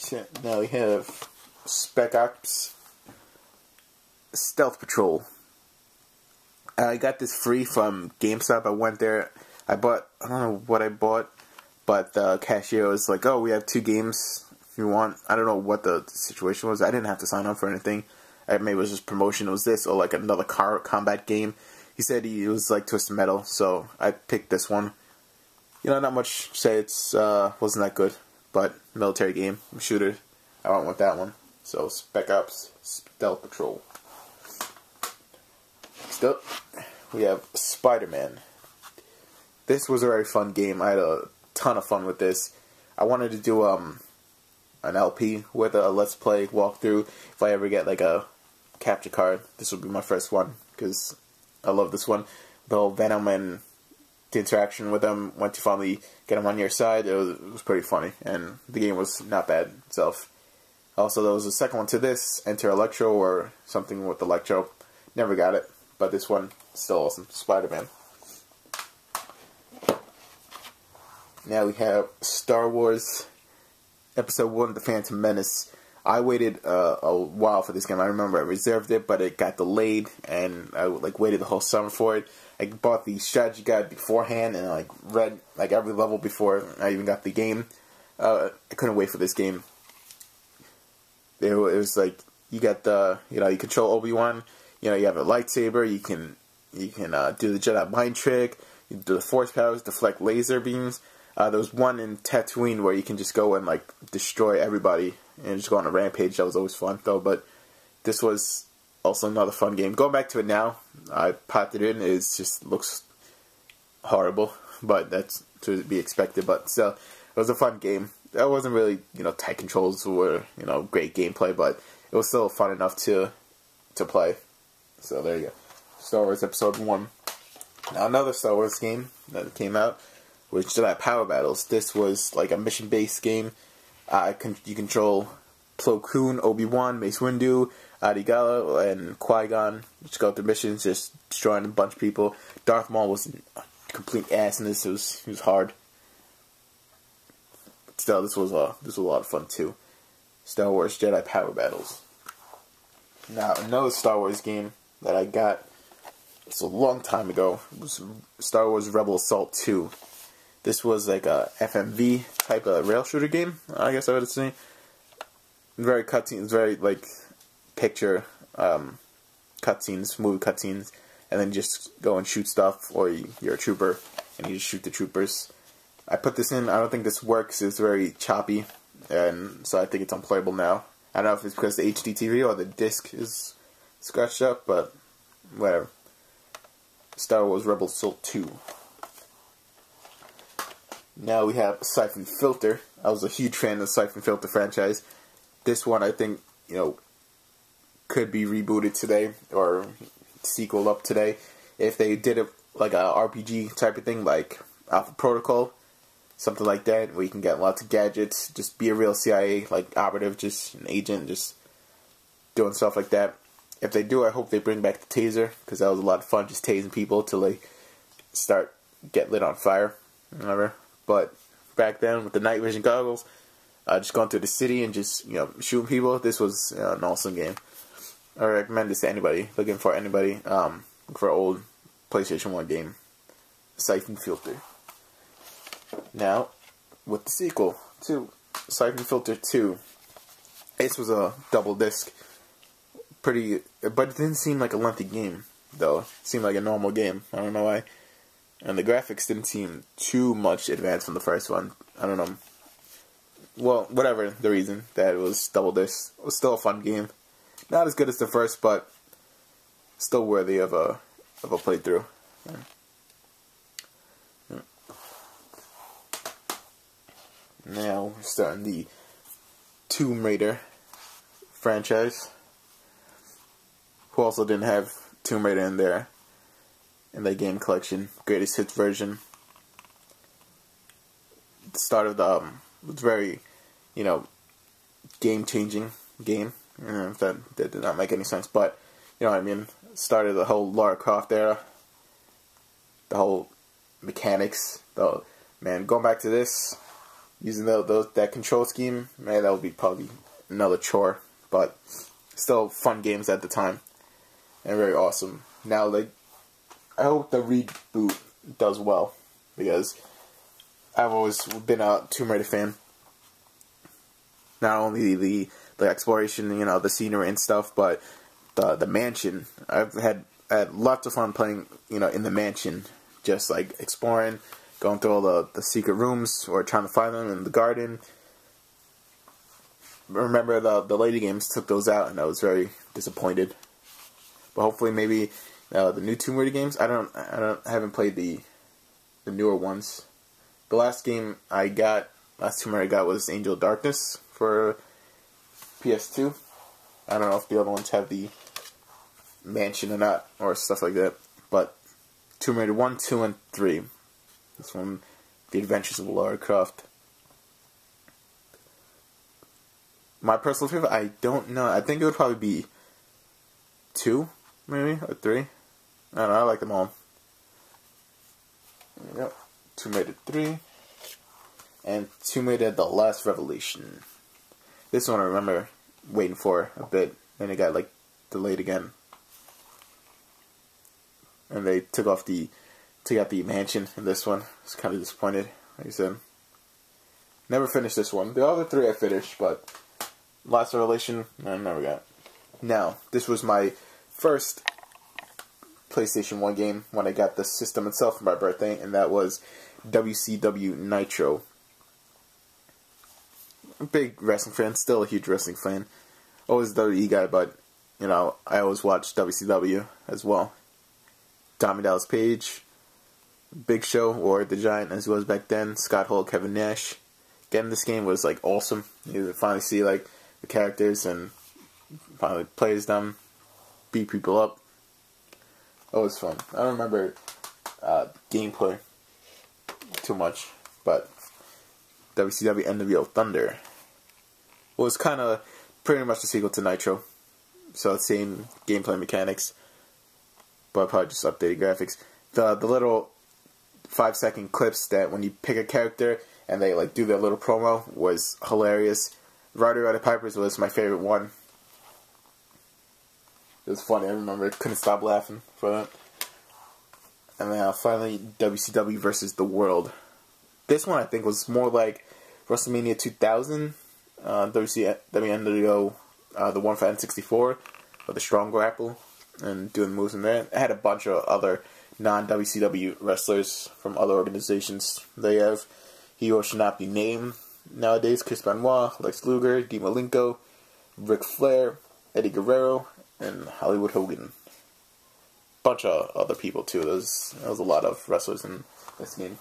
So now we have Spec Ops Stealth Patrol. I got this free from GameStop. I went there. I don't know what I bought, but the cashier was like, "Oh, we have 2 games if you want." I don't know what the situation was. I didn't have to sign up for anything. Maybe it was just promotion. It was this or like another car combat game. He said it was like Twisted Metal, so I picked this one. You know, not much to say. It's wasn't that good, but military game, shooter. I went with that one. So Spec Ops Stealth Patrol. Next up, we have SpiderMan. This was a very fun game. I had a ton of fun with this. I wanted to do an LP with a Let's Play walkthrough. If I ever get like a capture card, this would be my first one because I love this one. The whole Venom and the interaction with them, once you finally get them on your side, it was pretty funny, and the game was not bad itself. Also, there was a second one to this, Enter Electro or something with Electro. Never got it, but this one still awesome. Spider-Man. Now we have Star Wars Episode 1, The Phantom Menace. I waited a while for this game. I remember I reserved it, but it got delayed, and I waited the whole summer for it. I bought the strategy guide beforehand, and I read every level before I even got the game. I couldn't wait for this game. It was like you got you control Obi-Wan. You have a lightsaber. You can do the Jedi mind trick. You do the Force powers, deflect laser beams. There was one in Tatooine where you can just go and destroy everybody and just go on a rampage. That was always fun though. But this was also another fun game. Going back to it now, I popped it in. It just looks horrible, but that's to be expected. But still, it was a fun game. That wasn't really tight controls or great gameplay, but it was still fun enough to play. So there you go. Star Wars Episode 1. Now another Star Wars game that came out was Jedi Power Battles. This was like a mission-based game. You control Plo Koon, Obi-Wan, Mace Windu, Adi Gala, and Qui-Gon. Just go through missions, just destroying a bunch of people. Darth Maul was a complete ass in this. It was hard. Still, this was a lot of fun too. Star Wars Jedi Power Battles. Now another Star Wars game that I got. It's a long time ago. It was Star Wars Rebel Assault 2. This was like a FMV type of rail shooter game, I guess I would say. Very cutscenes, very picture cutscenes, movie cutscenes, and then just go and shoot stuff, or you're a trooper and you just shoot the troopers. I put this in. I don't think this works. It's very choppy, and so I think it's unplayable now. I don't know if it's because the HD TV or the disc is scratched up, but whatever. Star Wars Rebel Assault 2. Now we have Syphon Filter. I was a huge fan of the Syphon Filter franchise. This one, I think, could be rebooted today or sequel up today if they did it like a RPG type of thing, like Alpha Protocol, something like that, where you can get lots of gadgets, just be a real CIA operative, just an agent, just doing stuff like that. If they do, I hope they bring back the taser, because that was a lot of fun, just tasing people till they get lit on fire, whatever. But back then, with the night vision goggles, just going through the city and just shooting people, this was an awesome game. I recommend this to anybody looking for for an old PlayStation 1 game. Syphon Filter. Now, with the sequel to Syphon Filter 2, this was a double disc. But it didn't seem like a lengthy game, though. It seemed like a normal game. I don't know why. And the graphics didn't seem too much advanced from the first one. I don't know. Well, whatever the reason that it was double disc, it was still a fun game. Not as good as the first, but still worthy of a playthrough. Yeah. Now we're starting the Tomb Raider franchise. Who also didn't have Tomb Raider in their game collection. Greatest Hits version. The start of the was very, game-changing game. That did not make any sense, but you know what I mean. Started the whole Lara Croft era. The whole mechanics. Man, going back to this, using that control scheme, man, that would be probably another chore. But still fun games at the time, and very awesome. Now, like, I hope the reboot does well, because I've always been a Tomb Raider fan. Not only the exploration, you know, the scenery and stuff, but the mansion. I've had lots of fun playing, you know, in the mansion, just like exploring, going through all the secret rooms or trying to find them in the garden. Remember the later games took those out, and I was very disappointed. But hopefully, maybe the new Tomb Raider games. I haven't played the newer ones. The last Tomb Raider I got was Angel of Darkness for PS2. I don't know if the other ones have the mansion or not, or stuff like that. But Tomb Raider 1, 2, and 3. This one, The Adventures of Lara Croft. My personal favorite, I don't know. I think it would probably be 2, maybe, or 3. I don't know, I like them all. There we go. Tomb Raider 3. And Tomb Raider The Last Revelation. This one I remember waiting for a bit, and it got, like, delayed again. And they took out the mansion in this one. I was kind of disappointed, like I said. Never finished this one. The other 3 I finished, but Last Revelation, I never got. Now, this was my first PlayStation 1 game when I got the system itself for my birthday, and that was WCW Nitro. I'm a big wrestling fan, still a huge wrestling fan. Always a WWE guy, but, you know, I always watch WCW as well. Tommy Dallas Page, Big Show, or The Giant as he was back then, Scott Hall, Kevin Nash. Getting this game was, like, awesome. You could finally see, like, the characters and finally play as them, beat people up. Oh, it was fun. I don't remember gameplay too much, but WCW NWO Thunder was kind of pretty much the sequel to Nitro. So same gameplay mechanics, but probably just updated graphics. The little 5-second clips that when you pick a character and they like do their little promo was hilarious. Roddy Piper's was my favorite one. It was funny. I remember I couldn't stop laughing for that. And then finally WCW versus the World. This one I think was more like WrestleMania 2000. WCW NWO, the one for N64 with the strong grapple and doing moves in there. It had a bunch of other non-WCW wrestlers from other organizations. They have He Who Should Not Be Named nowadays, Chris Benoit, Lex Luger, Dean Malenko, Ric Flair, Eddie Guerrero, and Hollywood Hogan. Bunch of other people too. There was a lot of wrestlers in this game.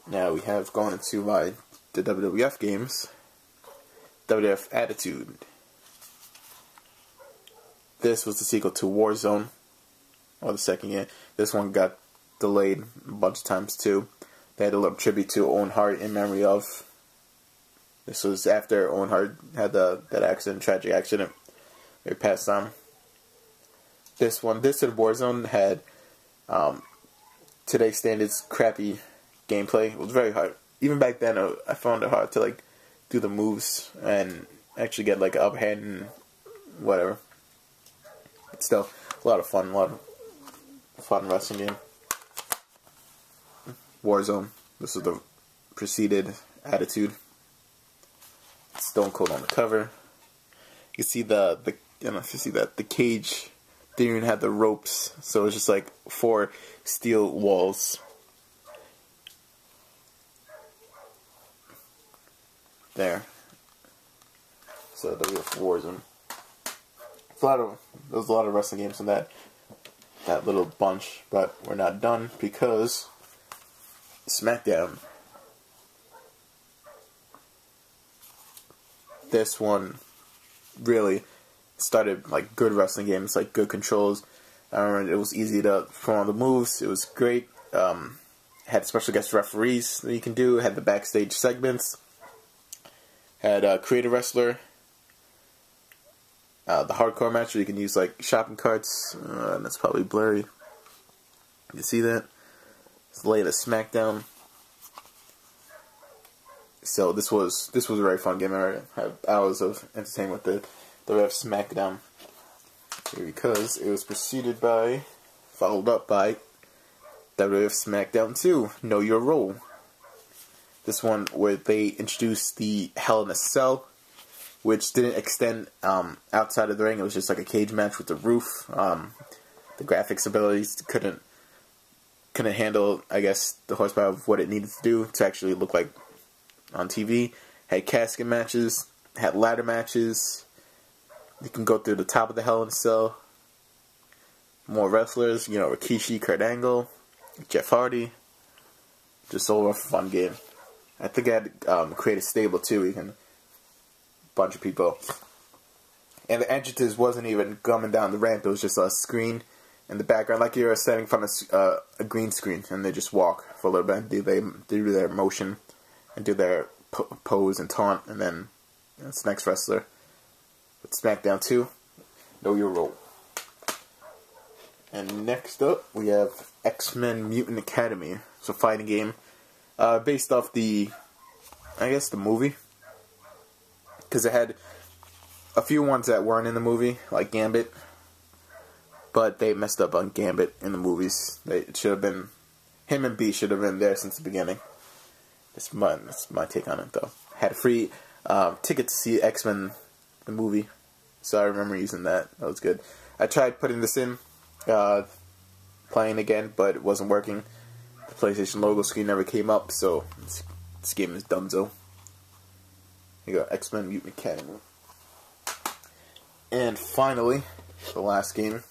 Now we have going into the WWF games. WWF Attitude. This was the sequel to Warzone, or the second year. This one got delayed a bunch of times too. They had a little tribute to Owen Hart in memory of. This was after Owen Hart had that accident, tragic accident. He passed on. This to Warzone had today's standards crappy gameplay. It was very hard. Even back then, I found it hard to like do the moves and actually get like an upper hand and whatever. But still, a lot of fun wrestling game. Warzone. This is the preceded Attitude. Stone Cold on the cover. You can see I don't know if you see that the cage didn't even have the ropes, so it's just like 4 steel walls. There. So WWF Warzone. There was a lot of wrestling games in that little bunch, but we're not done because Smackdown. This one really started like good wrestling games, like good controls. I remember it was easy to perform the moves. It was great. Had special guest referees that you can do. Had the backstage segments. Had a creative wrestler. The hardcore match where you can use like shopping carts. And that's probably blurry. You see that? It's the latest Smackdown. So this was a very fun game. I had hours of entertainment with the WWF Smackdown, because it was followed up by WWF Smackdown 2, Know Your Role. This one where they introduced the Hell in a Cell, which didn't extend outside of the ring. It was just like a cage match with the roof. The graphics abilities couldn't handle, I guess, the horsepower of what it needed to do to actually look like on TV. Had casket matches, had ladder matches. You can go through the top of the Hell in a Cell. More wrestlers, Rikishi, Kurt Angle, Jeff Hardy. Just overall fun game. I think I had create a stable too. You can bunch of people. And the entrances wasn't even coming down the ramp. It was just a screen in the background, like you're standing in front of a green screen, and they just walk for a little bit. Do their motion and do their pose and taunt, and then it's the next wrestler. With Smackdown 2, Know Your Role. And next up, we have XMen Mutant Academy. It's a fighting game based off the movie. Because it had a few ones that weren't in the movie, like Gambit. But they messed up on Gambit in the movies. It should have been... Him and B should have been there since the beginning. That's my take on it, though. Had a free ticket to see X-Men, the movie. So I remember using that. That was good. I tried putting this in, playing again, but it wasn't working. The PlayStation logo screen never came up, so this game is donezo. You got X-Men Mutant Academy. And finally, the last game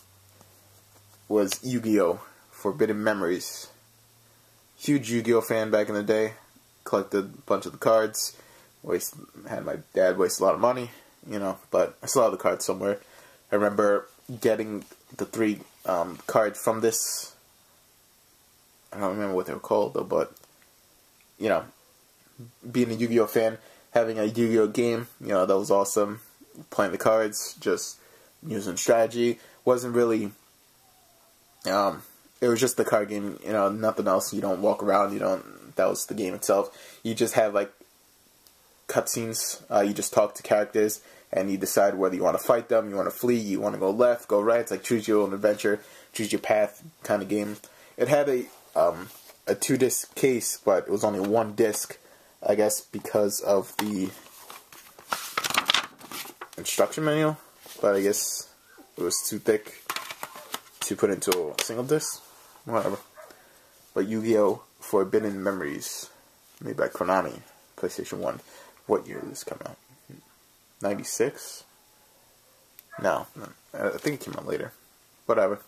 was Yu-Gi-Oh! Forbidden Memories. Huge Yu-Gi-Oh! Fan back in the day. Collected a bunch of the cards. Had my dad waste a lot of money, but I still have the cards somewhere. I remember getting the 3 cards from this. I don't remember what they were called though, but being a Yu-Gi-Oh! Fan, having a Yu-Gi-Oh! Game, that was awesome. Playing the cards, just using strategy. Wasn't really, it was just the card game, nothing else. You don't walk around, that was the game itself. You just have like cutscenes, you just talk to characters, and you decide whether you want to fight them, you want to flee, you want to go left, go right. It's like choose your own adventure, choose your path kind of game. It had a 2-disc case, but it was only 1 disc, I guess, because of the instruction manual, but I guess it was too thick to put into a single disc. Whatever. But Yu-Gi-Oh! Forbidden Memories, made by Konami, PlayStation 1. What year did this come out? 96? No, I think it came out later. Whatever.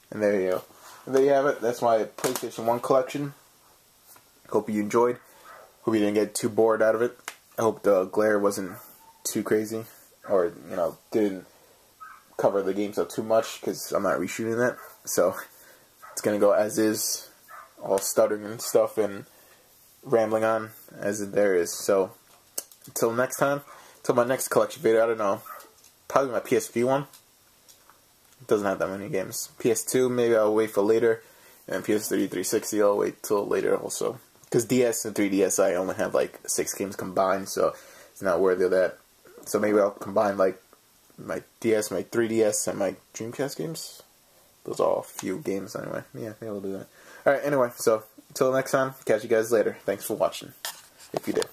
And there you go. And there you have it. That's my PlayStation 1 collection. Hope you enjoyed. Hope you didn't get too bored out of it. I hope the glare wasn't too crazy, or didn't cover the games up too much, because I'm not reshooting that. So it's gonna go as is, all stuttering and stuff and rambling on as there is. So until next time, until my next collection video, I don't know, probably my PSP one. It doesn't have that many games. PS2 maybe I'll wait for later, and PS3 360 I'll wait till later also, because DS and 3DS I only have like 6 games combined, so it's not worthy of that. So maybe I'll combine like my DS, my 3DS, and my Dreamcast games. Those are all a few games anyway. Yeah, maybe I'll do that. Alright, anyway, so until next time, catch you guys later. Thanks for watching, if you did.